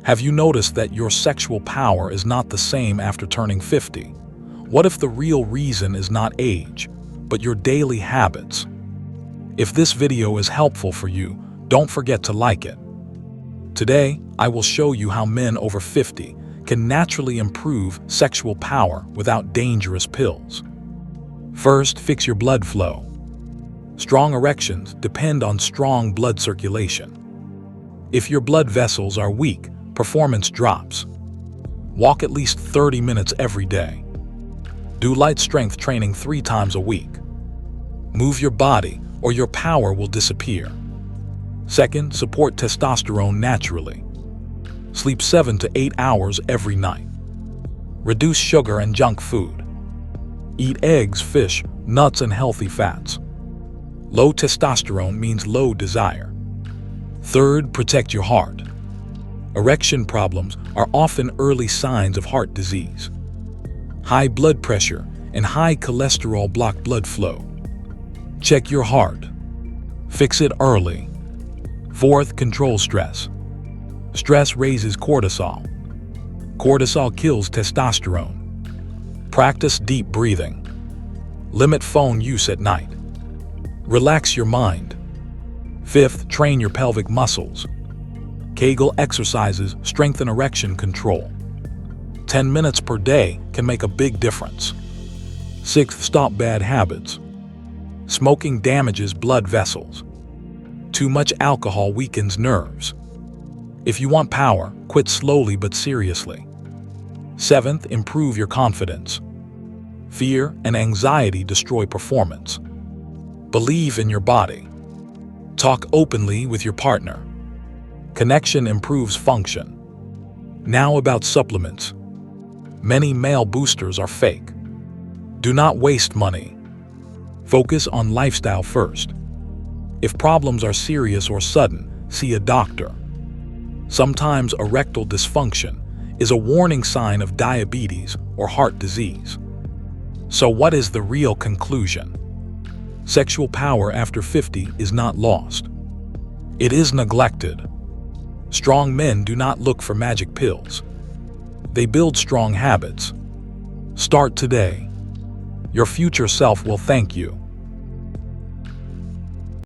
Have you noticed that your sexual power is not the same after turning 50? What if the real reason is not age, but your daily habits? If this video is helpful for you, don't forget to like it. Today, I will show you how men over 50 can naturally improve sexual power without dangerous pills. First, fix your blood flow. Strong erections depend on strong blood circulation. If your blood vessels are weak, performance drops. Walk at least 30 minutes every day. Do light strength training 3 times a week. Move your body or your power will disappear. Second, support testosterone naturally. Sleep 7 to 8 hours every night. Reduce sugar and junk food. Eat eggs, fish, nuts, and healthy fats. Low testosterone means low desire. Third, protect your heart. Erection problems are often early signs of heart disease. High blood pressure and high cholesterol block blood flow. Check your heart. Fix it early. Fourth, control stress. Stress raises cortisol. Cortisol kills testosterone. Practice deep breathing. Limit phone use at night. Relax your mind. Fifth, train your pelvic muscles. Kegel exercises strengthen erection control. 10 minutes per day can make a big difference. Sixth, stop bad habits. Smoking damages blood vessels. Too much alcohol weakens nerves. If you want power, quit slowly but seriously. Seventh, improve your confidence. Fear and anxiety destroy performance. Believe in your body. Talk openly with your partner. Connection improves function. Now about supplements. Many male boosters are fake. Do not waste money. Focus on lifestyle first. If problems are serious or sudden, see a doctor. Sometimes erectile dysfunction is a warning sign of diabetes or heart disease. So what is the real conclusion? Sexual power after 50 is not lost. It is neglected. Strong men do not look for magic pills. They build strong habits. Start today. Your future self will thank you.